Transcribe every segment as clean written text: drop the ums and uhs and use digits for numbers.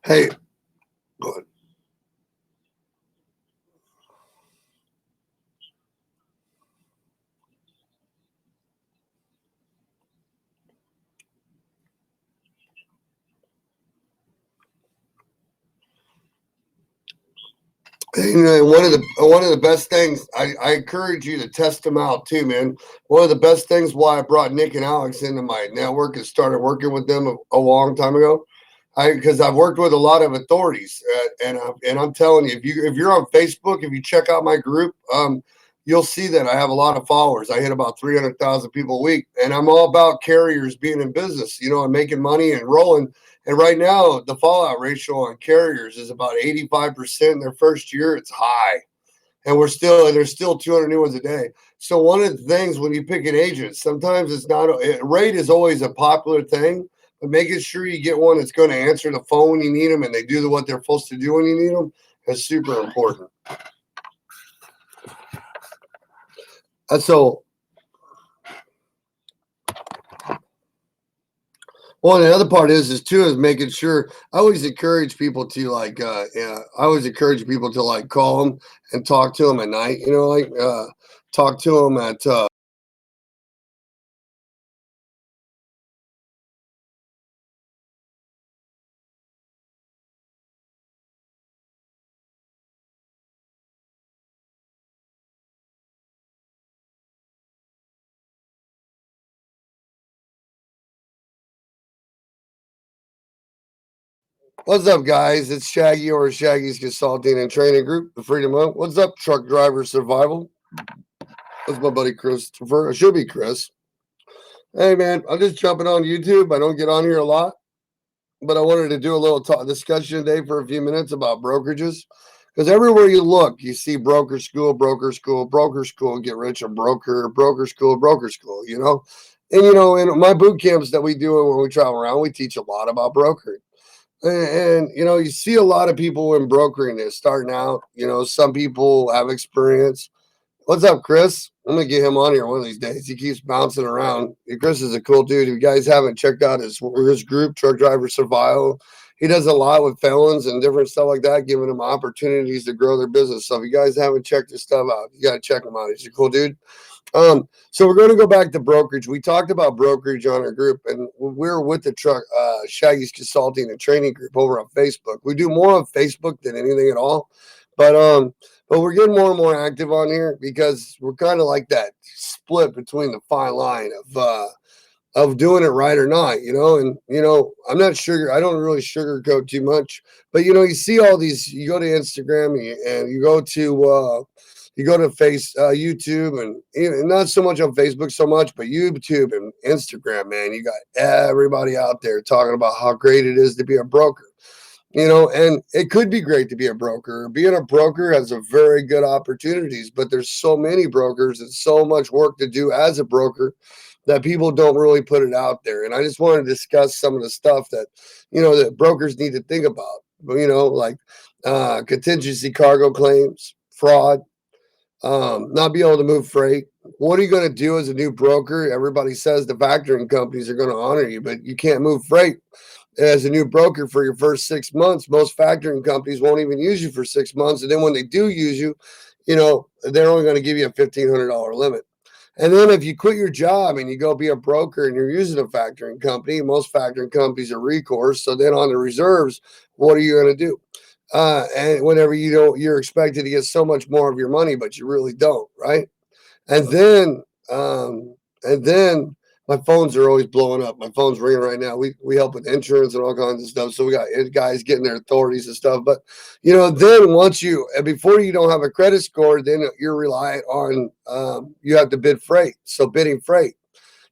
Hey, go ahead. One of the best things I encourage you to test them out too, man. One of the best things why I brought Nick and Alex into my network and started working with them a long time ago. Because I've worked with a lot of authorities, and I'm telling you, if you're on Facebook, if you check out my group, you'll see that I have a lot of followers. I hit about 300,000 people a week, and I'm all about carriers being in business, and making money and rolling. And right now, the fallout ratio on carriers is about 85% in their first year. It's high. And there's still 200 new ones a day. So one of the things when you pick an agent, sometimes it's not, rate is always a popular thing, but making sure you get one that's going to answer the phone when you need them and they do what they're supposed to do when you need them is super important. So well, the other part is making sure I always encourage people to call them and talk to them at night, talk to them at, what's up, guys? It's Shaggy or Shaggy's Consulting and Training Group, the Freedom Hub. What's up, Truck Driver Survival? That's my buddy Christopher. It should be Chris. Hey, man, I'm just jumping on YouTube. I don't get on here a lot, but I wanted to do a little discussion today for a few minutes about brokerages. Because everywhere you look, you see broker school, get rich, a broker school. And, in my boot camps that we do when we travel around, we teach a lot about brokering. And you see a lot of people in brokering that's starting out. Some people have experience. What's up, Chris? I'm gonna get him on here one of these days. He keeps bouncing around. Chris is a cool dude. If you guys haven't checked out his group, Truck Driver Survival, he does a lot with felons and different stuff like that, giving them opportunities to grow their business. So if you guys haven't checked his stuff out, you gotta check him out. He's a cool dude. So we're going to go back to brokerage. We talked about brokerage on our group, and we're with the Shaggy's Consulting and Training Group over on Facebook. We do more on Facebook than anything at all, but we're getting more and more active on here because we're kind of like that split between the fine line of doing it right or not, and I'm not sugar. I don't really sugarcoat too much, but you see all these. You go to Instagram and you go to YouTube, and not so much on Facebook so much, but YouTube and Instagram, man. You got everybody out there talking about how great it is to be a broker. And it could be great to be a broker. Being a broker has a very good opportunities, but there's so many brokers and so much work to do as a broker that people don't really put it out there. And I just want to discuss some of the stuff that, that brokers need to think about, like contingency cargo claims, fraud, not be able to move freight. What are you going to do as a new broker? Everybody says the factoring companies are going to honor you, but you can't move freight as a new broker for your first 6 months. Most factoring companies won't even use you for 6 months. And then when they do use you, they're only going to give you a $1,500 limit. And then if you quit your job and you go be a broker and you're using a factoring company, most factoring companies are recourse. So then on the reserves, what are you going to do? And whenever you're expected to get so much more of your money, but you really don't, right? And then, my phones are always blowing up. My phone's ringing right now. We help with insurance and all kinds of stuff. So we got guys getting their authorities and stuff. But then before you don't have a credit score, then you're reliant on you have to bid freight. So bidding freight.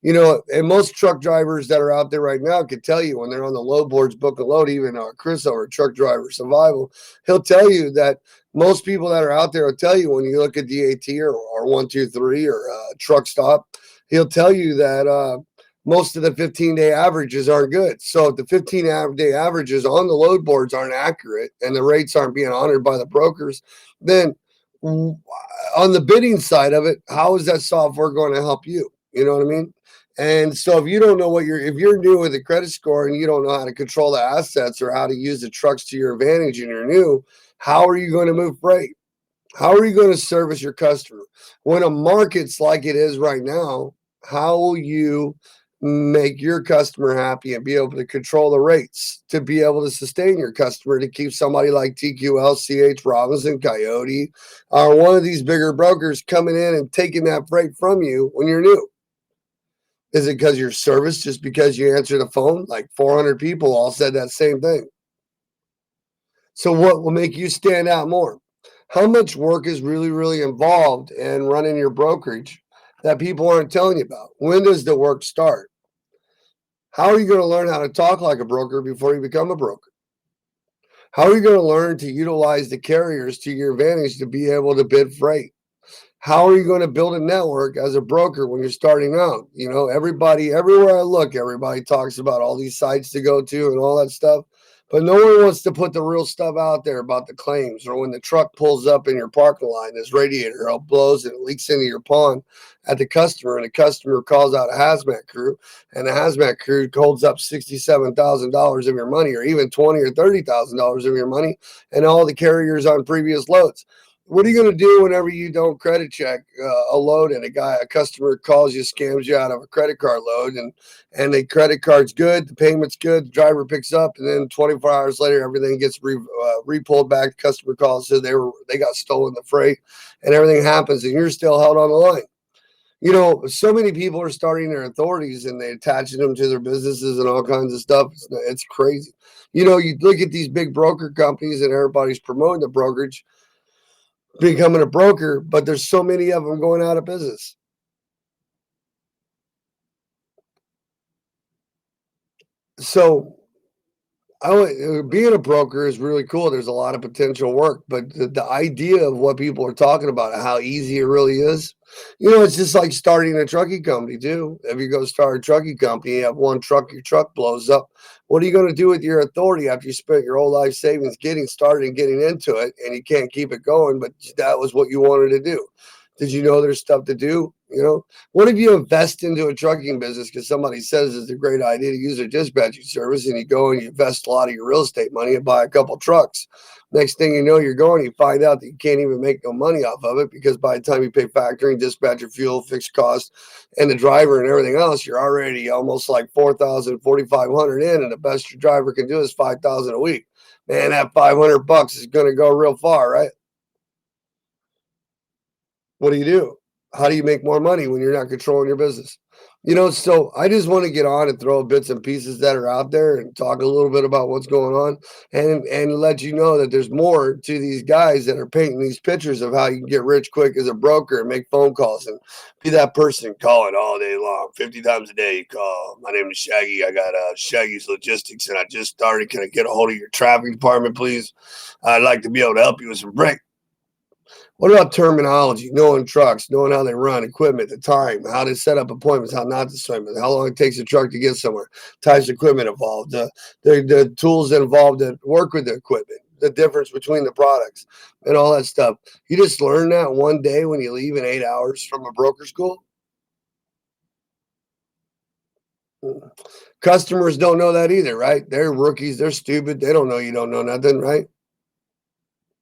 And most truck drivers that are out there right now can tell you when they're on the load boards, book a load, even Chris over Truck Driver Survival, he'll tell you that most people that are out there will tell you when you look at DAT or 123 or Truck Stop, he'll tell you that most of the 15-day averages aren't good. So if the 15-day averages on the load boards aren't accurate and the rates aren't being honored by the brokers, then on the bidding side of it, how is that software going to help you? You know what I mean? And so if you don't know if you're new with a credit score and you don't know how to control the assets or how to use the trucks to your advantage and you're new, how are you going to move freight? How are you going to service your customer? When a market's like it is right now, how will you make your customer happy and be able to control the rates to be able to sustain your customer to keep somebody like TQL, CH Robinson, Coyote, or one of these bigger brokers coming in and taking that freight from you when you're new? Is it because your service, just because you answer the phone? Like 400 people all said that same thing. So what will make you stand out more? How much work is really, really involved in running your brokerage that people aren't telling you about? When does the work start? How are you going to learn how to talk like a broker before you become a broker? How are you going to learn to utilize the carriers to your advantage to be able to bid freight? How are you going to build a network as a broker when you're starting out? You know, everybody, everywhere I look, everybody talks about all these sites to go to and all that stuff. But no one wants to put the real stuff out there about the claims or when the truck pulls up in your parking lot and this radiator all blows and it leaks into your pond at the customer, and the customer calls out a hazmat crew, and the hazmat crew holds up $67,000 of your money, or even $20,000 or $30,000 of your money, and all the carriers on previous loads. What are you going to do whenever you don't credit check a load and a customer calls you, scams you out of a credit card load, and the credit card's good, the payment's good, the driver picks up, and then 24 hours later everything gets re-pulled back. The customer calls, says they got stolen the freight, and everything happens, and you're still held on the line. You know, so many people are starting their authorities and they attaching them to their businesses and all kinds of stuff. It's crazy. You know, you look at these big broker companies and everybody's promoting the brokerage, becoming a broker, but there's so many of them going out of business. So being a broker is really cool. There's a lot of potential work, but the idea of what people are talking about, how easy it really is, you know, it's just like starting a trucking company too. If you go start a trucking company, you have one truck, your truck blows up. What are you going to do with your authority after you spent your whole life savings getting started and getting into it, and you can't keep it going? But that was what you wanted to do. Did you know there's stuff to do? You know, what if you invest into a trucking business because somebody says it's a great idea to use a dispatching service, and you go and you invest a lot of your real estate money and buy a couple trucks? Next thing you know, you're going, you find out that you can't even make no money off of it because by the time you pay factoring, dispatcher fuel, fixed cost, and the driver and everything else, you're already almost like 4,000, 4,500 in, and the best your driver can do is 5,000 a week. Man, that $500 is going to go real far, right? What do you do? How do you make more money when you're not controlling your business? You know, so I just want to get on and throw bits and pieces that are out there and talk a little bit about what's going on, and let you know that there's more to these guys that are painting these pictures of how you can get rich quick as a broker and make phone calls and be that person calling all day long, 50 times a day. You call. My name is Shaggy. I got Shaggy's Logistics, and I just started. Can I get a hold of your traffic department, please? I'd like to be able to help you with some break. What about terminology, knowing trucks, knowing how they run, equipment, the time, how to set up appointments, how not to set them, how long it takes a truck to get somewhere, types of equipment involved, the tools involved that work with the equipment, the difference between the products, and all that stuff. You just learn that one day when you leave in 8 hours from a broker school. Customers don't know that either, right? They're rookies. They're stupid. They don't know you don't know nothing, right?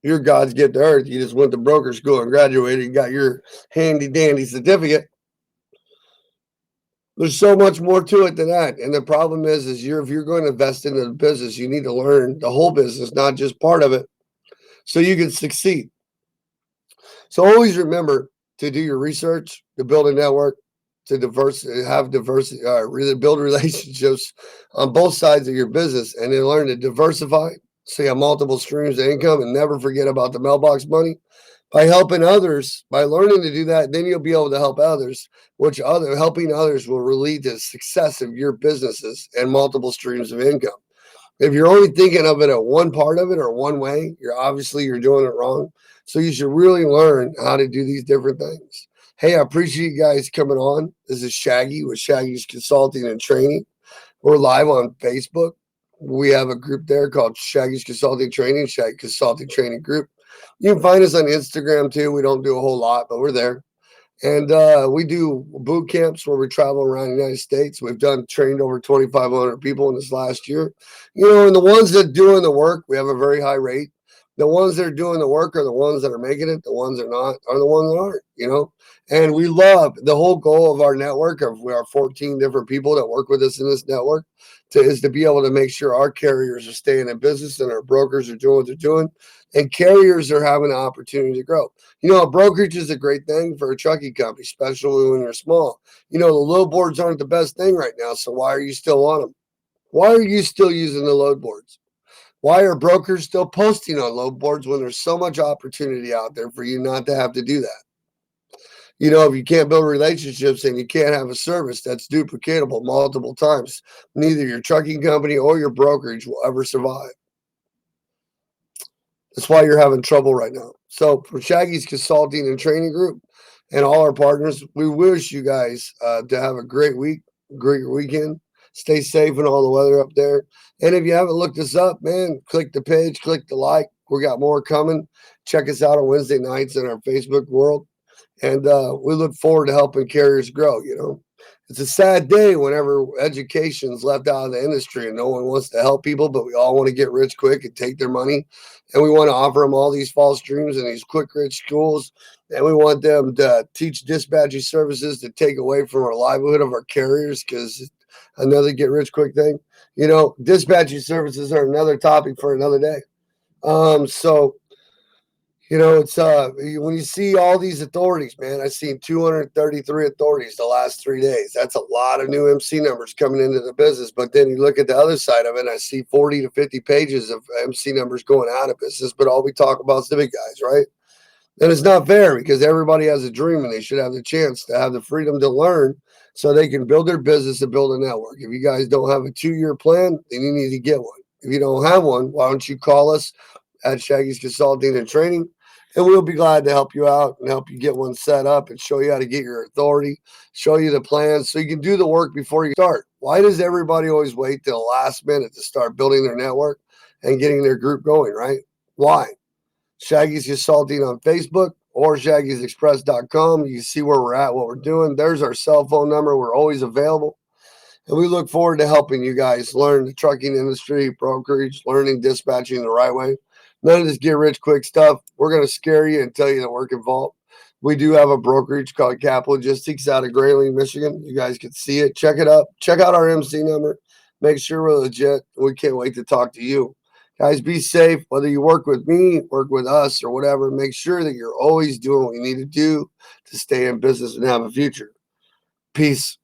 Your God's gift to earth. You just went to broker school and graduated and got your handy dandy certificate. There's so much more to it than that. And the problem is if you're going to invest into the business, you need to learn the whole business, not just part of it, so you can succeed. So always remember to do your research, to build a network, to have diversity, really build relationships on both sides of your business, and then learn to diversify, so you have multiple streams of income, and never forget about the mailbox money. By helping others, by learning to do that, then you'll be able to help others, which helping others will lead to success of your businesses and multiple streams of income. If you're only thinking of it at one part of it or one way, you're doing it wrong. So you should really learn how to do these different things. Hey, I appreciate you guys coming on. This is Shaggy with Shaggy's Consulting and Training. We're live on Facebook. We have a group there called Shaggy's Consulting Training, Shaggy Consulting Training Group. You can find us on Instagram too. We don't do a whole lot, but we're there. And we do boot camps where we travel around the United States. We've trained over 2,500 people in this last year. And the ones that doing the work, we have a very high rate. The ones that are doing the work are the ones that are making it. The ones that are not are the ones that aren't. And we love the whole goal of our network of we are 14 different people that work with us in this network is to be able to make sure our carriers are staying in business and our brokers are doing what they're doing and carriers are having an opportunity to grow. A brokerage is a great thing for a trucking company, especially when you're small. The load boards aren't the best thing right now, so why are you still on them? Why are you still using the load boards? Why are brokers still posting on load boards when there's so much opportunity out there for you not to have to do that? If you can't build relationships and you can't have a service that's duplicatable multiple times, neither your trucking company or your brokerage will ever survive. That's why you're having trouble right now. So, for Shaggy's Consulting and Training Group and all our partners, we wish you guys to have a great week, great weekend. Stay safe in all the weather up there. And if you haven't looked us up, man, click the page, click the like. We got more coming. Check us out on Wednesday nights in our Facebook world. And we look forward to helping carriers grow. It's a sad day whenever education's left out of the industry and no one wants to help people, but we all want to get rich quick and take their money. And we want to offer them all these false dreams and these quick rich schools. And we want them to teach dispatching services to take away from our livelihood of our carriers because another get rich quick thing. Dispatching services are another topic for another day. So it's when you see all these authorities, man, I've seen 233 authorities the last 3 days. That's a lot of new MC numbers coming into the business. But then you look at the other side of it, and I see 40 to 50 pages of MC numbers going out of business, but all we talk about is the big guys, right? And it's not fair because everybody has a dream and they should have the chance to have the freedom to learn so they can build their business and build a network. If you guys don't have a 2-year plan, then you need to get one. If you don't have one, why don't you call us at Shaggy's Consulting and Training? And we'll be glad to help you out and help you get one set up and show you how to get your authority, show you the plans so you can do the work before you start. Why does everybody always wait till the last minute to start building their network and getting their group going, right? Why? Shaggy's Consulting on Facebook or shaggysexpress.com. You can see where we're at, what we're doing. There's our cell phone number. We're always available. And we look forward to helping you guys learn the trucking industry, brokerage, learning dispatching the right way. None of this get rich quick stuff. We're going to scare you and tell you the work involved. We do have a brokerage called Cap Logistics out of Grayling, Michigan. You guys can see it. Check it up. Check out our MC number. Make sure we're legit. We can't wait to talk to you. Guys, be safe. Whether you work with me, work with us, or whatever, make sure that you're always doing what you need to do to stay in business and have a future. Peace.